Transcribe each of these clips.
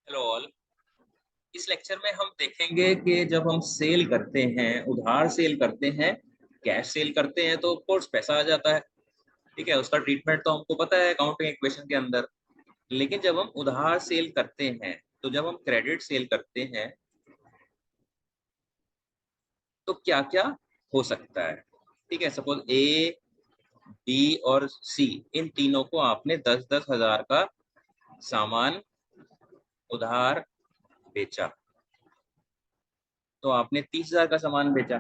Hello all. इस lecture में हम देखेंगे कि जब हम सेल करते हैं, उधार सेल करते हैं, कैश सेल करते हैं तो ऑफ कोर्स पैसा आ जाता है। ठीक है, उसका ट्रीटमेंट तो हमको पता है अकाउंटिंग इक्वेशन के अंदर। लेकिन जब हम उधार सेल करते हैं, तो जब हम क्रेडिट सेल करते हैं तो क्या क्या हो सकता है। ठीक है, सपोज ए, बी और सी, इन तीनों को आपने 10-10 हजार का सामान उधार बेचा, तो आपने 30 हजार का सामान बेचा।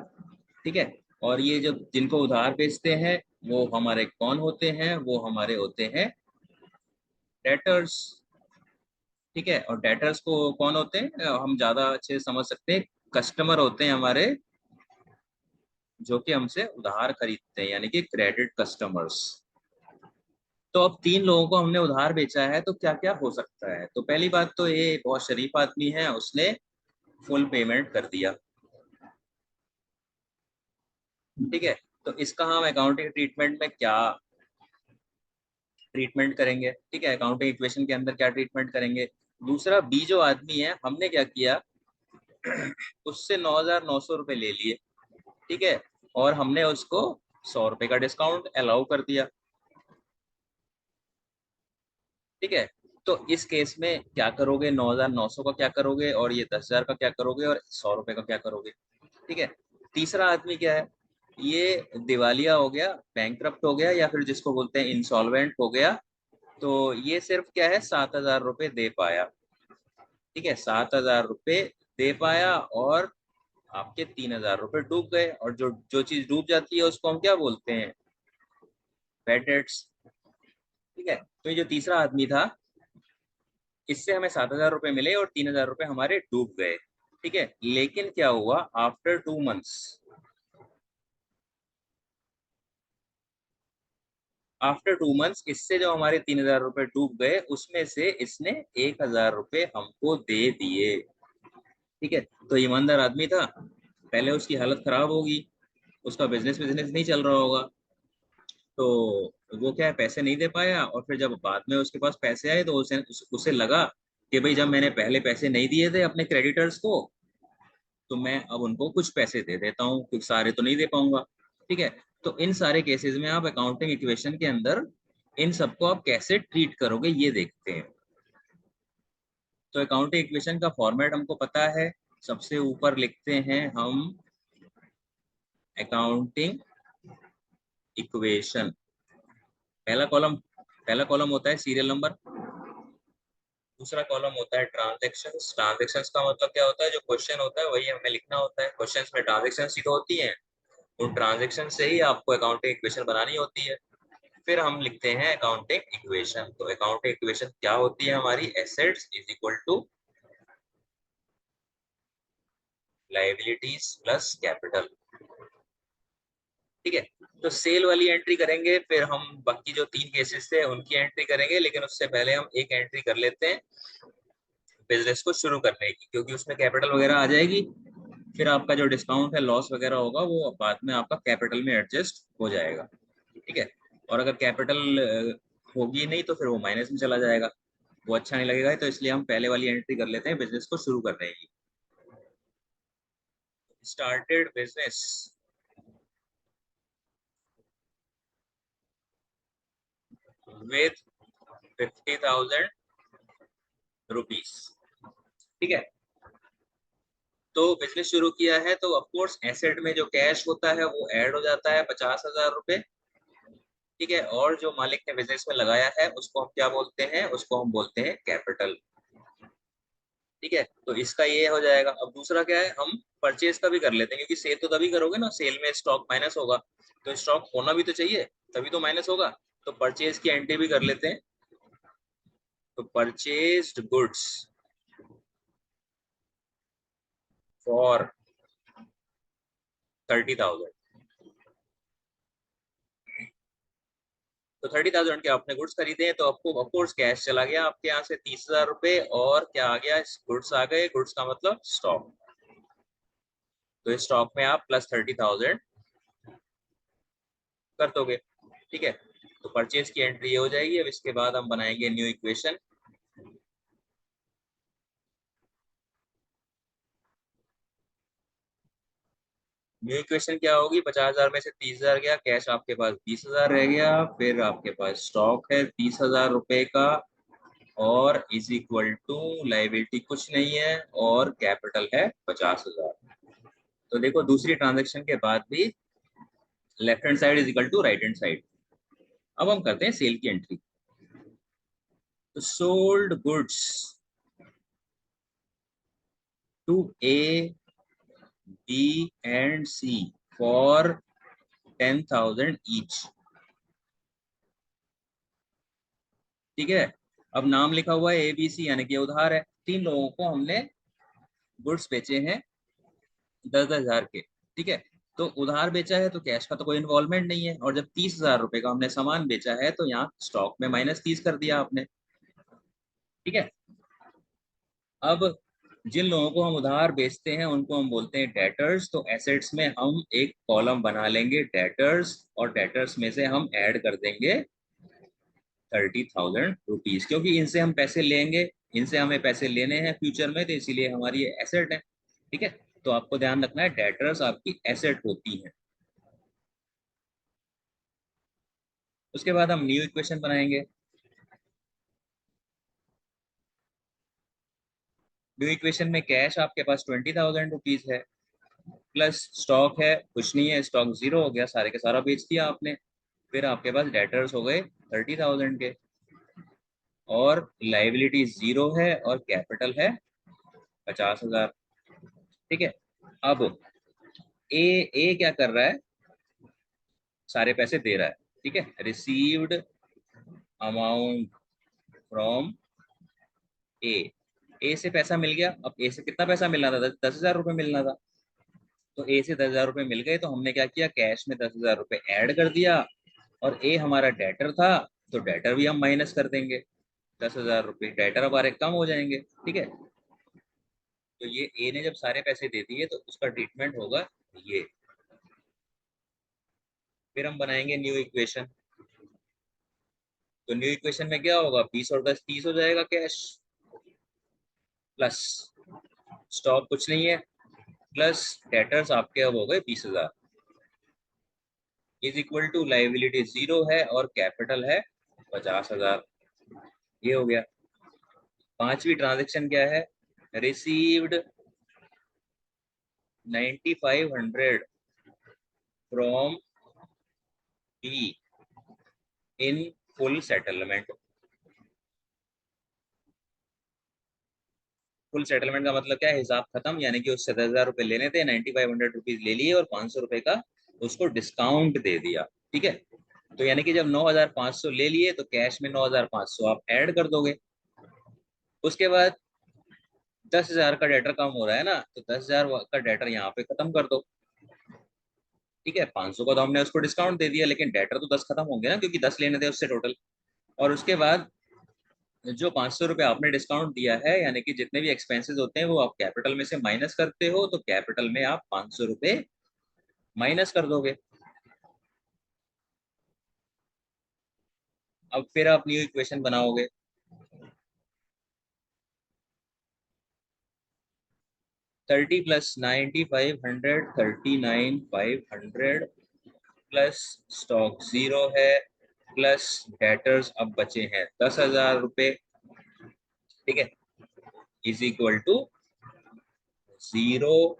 ठीक है, और ये जो जिनको उधार बेचते हैं वो हमारे कौन होते हैं? वो हमारे होते हैं डेटर्स। ठीक है, और डेटर्स को कौन होते हैं, हम ज्यादा अच्छे से समझ सकते हैं, कस्टमर होते हैं हमारे, जो कि हमसे उधार खरीदते हैं, यानी कि क्रेडिट कस्टमर्स। तो अब तीन लोगों को हमने उधार बेचा है तो क्या क्या हो सकता है। तो पहली बात तो ये बहुत शरीफ आदमी है, उसने फुल पेमेंट कर दिया। ठीक है, तो इसका हम अकाउंटिंग ट्रीटमेंट में क्या ट्रीटमेंट करेंगे? ठीक है, अकाउंटिंग इक्वेशन के अंदर क्या ट्रीटमेंट करेंगे। दूसरा, बी जो आदमी है, हमने क्या किया, उससे 9,900 रुपये ले लिए। ठीक है, और हमने उसको 100 रुपये का डिस्काउंट अलाउ कर दिया। ठीक है, तो इस केस में क्या करोगे, 9,900 का क्या करोगे, और ये 10,000 का क्या करोगे, और 100 रुपये का क्या करोगे। ठीक है, तीसरा आदमी क्या है, ये दिवालिया हो गया, बैंकक्रप्ट हो गया, या फिर जिसको बोलते हैं इंसॉल्वेंट हो गया। तो ये सिर्फ क्या है, 7,000 रुपये दे पाया। ठीक है, 7,000 रुपये दे पाया, और आपके 3,000 रुपये डूब गए। और जो जो चीज डूब जाती है उसको हम क्या बोलते हैं? Bad debts. ठीक है, तो ये जो तीसरा आदमी था, इससे हमें 7,000 रुपये मिले और 3,000 रुपये हमारे डूब गए। ठीक है, लेकिन क्या हुआ, आफ्टर 2 मंथ्स, इससे जो हमारे 3,000 रुपये डूब गए, उसमें से इसने 1,000 रुपये हमको दे दिए। ठीक है, तो ईमानदार आदमी था, पहले उसकी हालत खराब होगी, उसका बिजनेस बिजनेस नहीं चल रहा होगा, तो वो क्या है, पैसे नहीं दे पाया। और फिर जब बाद में उसके पास पैसे आए तो उसे लगा कि भाई, जब मैंने पहले पैसे नहीं दिए थे अपने क्रेडिटर्स को, तो मैं अब उनको कुछ पैसे दे देता हूँ, कुछ सारे तो नहीं दे पाऊंगा। ठीक है, तो इन सारे केसेस में आप अकाउंटिंग इक्वेशन के अंदर इन सबको आप कैसे ट्रीट करोगे, ये देखते हैं। तो अकाउंटिंग इक्वेशन का फॉर्मेट हमको पता है। सबसे ऊपर लिखते हैं हम अकाउंटिंग इक्वेशन। पहला कॉलम होता है सीरियल नंबर। दूसरा कॉलम होता है ट्रांजैक्शंस। ट्रांजैक्शंस का मतलब क्या होता है, जो क्वेश्चन होता है वही हमें लिखना होता है। क्वेश्चंस में ट्रांजैक्शंस ही तो होती हैं, उन ट्रांजैक्शन से ही आपको अकाउंटिंग इक्वेशन बनानी होती है। फिर हम लिखते हैं अकाउंटिंग इक्वेशन। तो अकाउंटिंग इक्वेशन क्या होती है हमारी, assets is equal to liabilities plus capital. ठीक है, तो सेल वाली एंट्री करेंगे, फिर हम बाकी जो तीन केसेस थे उनकी एंट्री करेंगे, लेकिन उससे पहले हम एक एंट्री कर लेते हैं बिजनेस को शुरू करने की, क्योंकि उसमें कैपिटल वगैरह आ जाएगी। फिर आपका जो डिस्काउंट है, लॉस वगैरह होगा, वो बाद में आपका कैपिटल में एडजस्ट हो जाएगा। ठीक है, और अगर कैपिटल होगी नहीं तो फिर वो माइनस में चला जाएगा, वो अच्छा नहीं लगेगा। तो इसलिए हम पहले वाली एंट्री कर लेते हैं बिजनेस को शुरू करने की। Started business with 50,000 rupees. ठीक है, तो बिजनेस शुरू किया है, तो ऑफ कोर्स एसेट में जो कैश होता है वो ऐड हो जाता है 50,000 रुपये। ठीक है, और जो मालिक ने बिजनेस में लगाया है उसको हम क्या बोलते हैं, उसको हम बोलते हैं कैपिटल। ठीक है, तो इसका ये हो जाएगा। अब दूसरा क्या है, हम परचेज का भी कर लेते हैं, क्योंकि सेल तो तभी करोगे ना, सेल में स्टॉक माइनस होगा, तो स्टॉक होना भी तो चाहिए, तभी तो माइनस होगा। तो परचेज की एंट्री भी कर लेते हैं। तो परचेज्ड गुड्स फॉर 30,000। तो 30,000 के आपने गुड्स खरीदे हैं, तो आपको ऑफकोर्स कैश चला गया आपके यहाँ से 30,000 रुपये, और क्या आ गया, गुड्स आ गए। गुड्स का मतलब स्टॉक। तो इस स्टॉक में आप प्लस 30,000 कर दोगे। ठीक है, तो परचेज की एंट्री ये हो जाएगी। अब इसके बाद हम बनाएंगे न्यू इक्वेशन। न्यू इक्वेशन क्या होगी, 50,000 में से 30,000 गया, कैश आपके पास 20,000 रह गया, फिर आपके पास स्टॉक है 30,000 रुपए का, और इज इक्वल टू लाइबिलिटी कुछ नहीं है, और कैपिटल है 50,000। तो देखो दूसरी ट्रांजेक्शन के बाद भी left hand side is equal to right hand side. अब हम करते हैं सेल की एंट्री। तो sold goods to A B and C for 10,000 each. ठीक है, अब नाम लिखा हुआ है ABC, यानी कि उधार है। तीन लोगों को हमने गुड्स बेचे हैं 10,000 के। ठीक है, तो उधार बेचा है तो कैश का तो कोई इन्वॉल्वमेंट नहीं है, और जब 30,000 रुपए का हमने सामान बेचा है तो यहाँ स्टॉक में -30 कर दिया आपने। ठीक है, अब जिन लोगों को हम उधार बेचते हैं उनको हम बोलते हैं डेटर्स। तो एसेट्स में हम एक कॉलम बना लेंगे डेटर्स, और डेटर्स में से हम ऐड कर देंगे 30,000 रुपीज, क्योंकि इनसे हम पैसे लेंगे, इनसे हमें पैसे लेने हैं फ्यूचर में, तो इसीलिए हमारी ये एसेट है। ठीक है, तो आपको ध्यान रखना है डेटर्स आपकी एसेट होती है। उसके बाद हम न्यू इक्वेशन बनाएंगे। न्यू इक्वेशन में कैश आपके पास 20,000 रुपीज है, प्लस स्टॉक है कुछ नहीं है, स्टॉक जीरो हो गया, सारे के सारा बेच दिया आपने। फिर आपके पास डेटर्स हो गए 30,000 के, और लाइबिलिटी जीरो है, और कैपिटल है 50,000। ठीक है, अब ए ए क्या कर रहा है, सारे पैसे दे रहा है। ठीक है, रिसीव्ड अमाउंट फ्रॉम ए। ए से पैसा मिल गया। अब ए से कितना पैसा मिलना था, 10,000 रुपये मिलना था। तो ए से 10,000 रुपये मिल गए, तो हमने क्या किया, कैश में 10,000 रुपये ऐड कर दिया, और ए हमारा डेटर था, तो डेटर भी हम माइनस कर देंगे। 10,000 रुपये डेटर हमारे कम हो जाएंगे। ठीक है, तो ये ए ने जब सारे पैसे दे दिए तो उसका ट्रीटमेंट होगा ये। फिर हम बनाएंगे न्यू इक्वेशन। तो न्यू इक्वेशन में क्या होगा, 20 और 10 30 हो जाएगा कैश, प्लस स्टॉक कुछ नहीं है, प्लस डेटर्स आपके अब हो गए 20,000, is equal to liability zero है, और कैपिटल है 50,000। ये हो गया। पांचवी ट्रांजेक्शन क्या है, received 9,500 from be in full settlement. Full settlement का मतलब क्या है, हिसाब खत्म, यानी कि उससे 10,000 रुपए लेने थे, 9,500 रुपीज ले लिए, और 500 रुपए का उसको डिस्काउंट दे दिया। ठीक है, तो यानी कि जब 9,500 ले लिए तो कैश में 9,500 आप ऐड कर दोगे। उसके बाद 10,000 का डेटर कम हो रहा है ना, तो 10,000 का डेटर यहाँ पे खत्म कर दो। ठीक है, 500 का तो हमने उसको डिस्काउंट दे दिया, लेकिन डेटर तो 10 खत्म होंगे ना, क्योंकि 10 लेने थे उससे टोटल। और उसके बाद जो 500 रुपये आपने डिस्काउंट दिया है, यानी कि जितने भी एक्सपेंसेस होते हैं वो आप कैपिटल में से माइनस करते हो, तो कैपिटल में आप 500 रुपये माइनस कर दोगे। अब फिर आप न्यू इक्वेशन बनाओगे। 30 प्लस 9,500, 39,500, प्लस स्टॉक जीरो है, प्लस डेटर्स अब बचे हैं 10,000 रुपये। ठीक है, is equal to zero,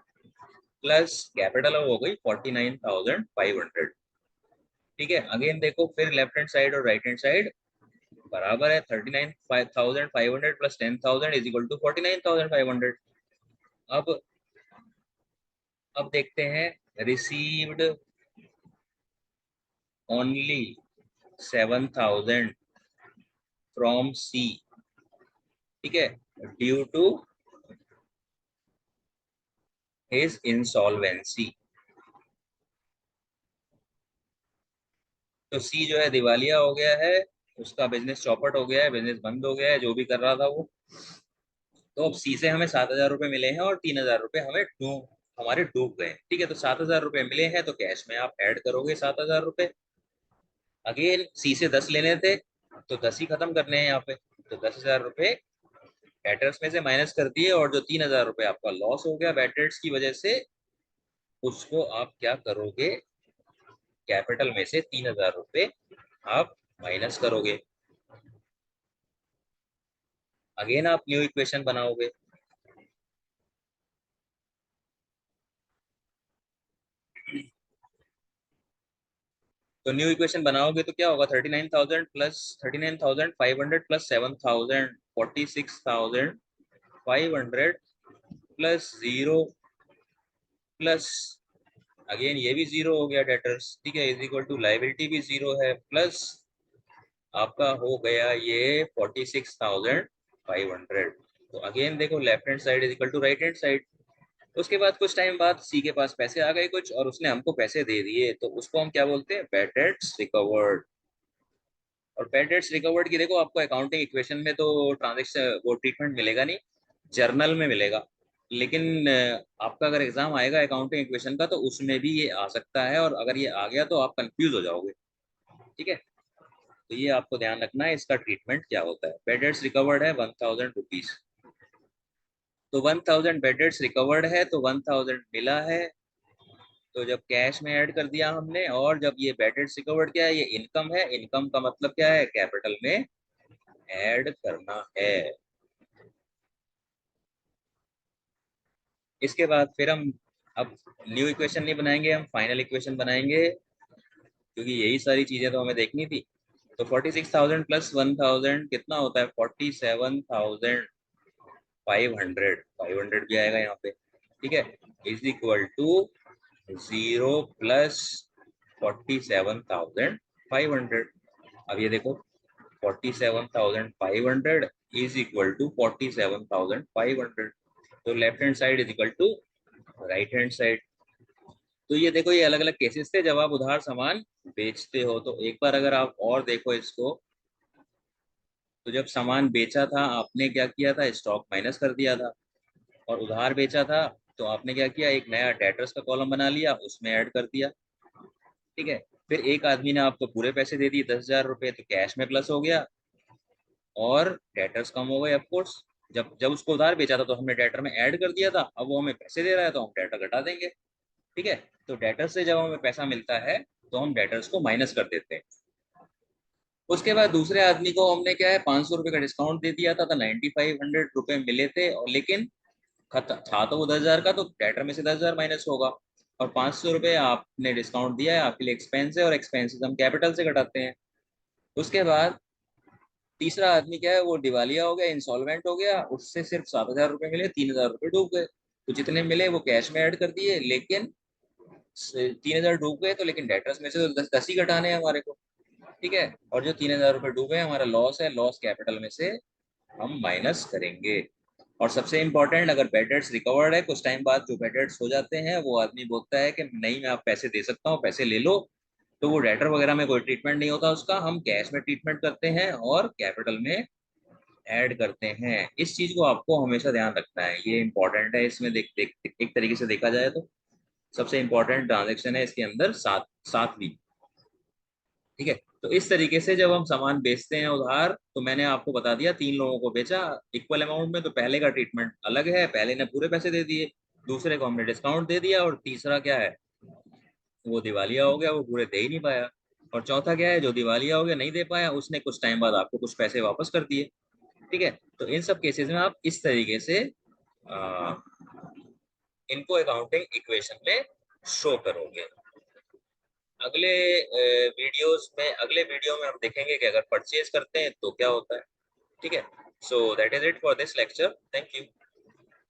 plus capital अब हो गई 49,500। ठीक है, अगेन देखो, फिर लेफ्ट हैंड साइड और राइट हैंड साइड बराबर है। 39,500 प्लस 10,000 इज इक्वल टू 49,500। अब अब देखते हैं, रिसीव्ड ओनली 7,000 फ्रॉम सी। ठीक है, ड्यू टू हिज इंसॉल्वेंसी। तो सी जो है दिवालिया हो गया है, उसका बिजनेस चौपट हो गया है, बिजनेस बंद हो गया है, जो भी कर रहा था वो। तो अब सी से हमें 7,000 रुपये मिले हैं, और 3,000 रुपये हमारे डूब गए। ठीक है, तो 7,000 रुपये मिले हैं, तो कैश में आप ऐड करोगे 7,000 रुपये। अगेन सी से 10 लेने थे, तो 10 ही खत्म करने हैं यहाँ पे, तो 10,000 रुपये बैटर्स में से माइनस कर दिए, और जो 3,000 रुपये आपका लॉस हो गया बैटर्स की वजह से, उसको आप क्या करोगे, कैपिटल में से 3,000 रुपए आप माइनस करोगे। अगेन आप न्यू इक्वेशन बनाओगे। तो न्यू इक्वेशन बनाओगे तो क्या होगा, 39,000 plus 39,500 plus 7,000, 46,500 plus zero plus again ये भी जीरो हो गया डेटर्स, ठीक है, इज इक्वल टू लाइबिलिटी भी जीरो है, प्लस आपका हो गया ये 46,500। तो अगेन देखो left hand side is equal to right hand side. उसके बाद कुछ टाइम बाद सी के पास पैसे आ गए कुछ और उसने हमको पैसे दे दिए, तो उसको हम क्या बोलते हैं, बैड डेट्स रिकवर्ड। और बैड डेट्स रिकवर्ड की देखो आपको अकाउंटिंग इक्वेशन में तो ट्रांजेक्शन वो ट्रीटमेंट मिलेगा नहीं, जर्नल में मिलेगा। लेकिन आपका अगर एग्जाम आएगा अकाउंटिंग इक्वेशन का तो उसमें भी ये आ सकता है, और अगर ये आ गया तो आप कंफ्यूज हो जाओगे। ठीक है, तो ये आपको ध्यान रखना है इसका ट्रीटमेंट क्या होता है। बैड डेट्स रिकवर्ड है 1,000 रुपीज, तो 1,000 बैड डेट्स रिकवर्ड है तो 1,000 मिला है, तो जब कैश में ऐड कर दिया हमने, और जब ये बैड डेट्स रिकवर्ड क्या है, ये इनकम है, इनकम का मतलब क्या है, कैपिटल में ऐड करना है। इसके बाद फिर हम अब न्यू इक्वेशन नहीं बनाएंगे, हम फाइनल इक्वेशन बनाएंगे, क्योंकि यही सारी चीजें तो हमें देखनी थी। तो 46,000 प्लस 1,000 कितना होता है, 47,500, 500 भी आएगा यहाँ पे, ठीक है, is equal to zero plus 47,500। अब ये देखो 47,500 इज इक्वल टू 47,500, तो left hand side is equal to right hand side. तो ये देखो ये अलग अलग केसेस थे जब आप उधार सामान बेचते हो। तो एक बार अगर आप और देखो इसको, तो जब सामान बेचा था आपने क्या किया था, स्टॉक माइनस कर दिया था, और उधार बेचा था तो आपने क्या किया, एक नया डेटर्स का कॉलम बना लिया, उसमें ऐड कर दिया। ठीक है, फिर एक आदमी ने आपको पूरे पैसे दे दिए 10,000 रुपए, तो कैश में प्लस हो गया और डेटर्स कम हो गए ऑफकोर्स। जब जब उसको उधार बेचा था तो हमने डेटर में ऐड कर दिया था, अब वो हमें पैसे दे रहा है तो हम डेटर घटा देंगे। ठीक है, तो डेटर्स से जब हमें पैसा मिलता है तो हम डेटर्स को माइनस कर देते हैं। उसके बाद दूसरे आदमी को हमने क्या है, 500 रुपए का डिस्काउंट दे दिया था, तो 9,500 रुपए मिले थे, और लेकिन था तो वो 10,000 का, तो डेटर में से 10,000 माइनस होगा, और 500 रुपए आपने डिस्काउंट दिया है, आपके लिए एक्सपेंस है, और एक्सपेंसेस हम कैपिटल से घटाते हैं। उसके बाद तीसरा आदमी क्या है, वो दिवालिया हो गया, इंसॉल्वेंट हो गया, उससे सिर्फ 7,000 रुपए मिले, 3,000 रुपए डूब गए। तो जितने मिले वो कैश में ऐड कर दिए, लेकिन 3,000 डूब गए तो, लेकिन डेटर्स में से तो 10 ही घटाने हैं हमारे को। ठीक है, और जो 3,000 रुपए डूबे हमारा लॉस है, लॉस कैपिटल में से हम माइनस करेंगे। और सबसे इंपॉर्टेंट, अगर बैड डेट्स रिकवर्ड है, कुछ टाइम बाद जो बैड डेट्स हो जाते हैं, वो आदमी बोलता है कि नहीं मैं आप पैसे दे सकता हूँ, पैसे ले लो, तो वो डेटर वगैरह में कोई ट्रीटमेंट नहीं होता उसका, हम कैश में ट्रीटमेंट करते हैं और कैपिटल में ऐड करते हैं। इस चीज को आपको हमेशा ध्यान रखना है, ये इंपॉर्टेंट है। इसमें देख देख एक तरीके से देखा जाए तो सबसे इंपॉर्टेंट ट्रांजेक्शन है इसके अंदर, सातवीं। ठीक है, तो इस तरीके से जब हम सामान बेचते हैं उधार, तो मैंने आपको बता दिया 3 लोगों को बेचा इक्वल अमाउंट में, तो पहले का ट्रीटमेंट अलग है, पहले ने पूरे पैसे दे दिए, दूसरे को हमने डिस्काउंट दे दिया, और तीसरा क्या है, वो दिवालिया हो गया, वो पूरे दे ही नहीं पाया। और चौथा क्या है, जो दिवालिया हो गया नहीं दे पाया, उसने कुछ टाइम बाद आपको कुछ पैसे वापस कर दिए। ठीक है, तो इन सब केसेस में आप इस तरीके से आ, इनको अकाउंटिंग इक्वेशन में शो करोगे। अगले वीडियो में हम देखेंगे कि अगर परचेज करते हैं तो क्या होता है। ठीक है, so that is it for this lecture, thank you.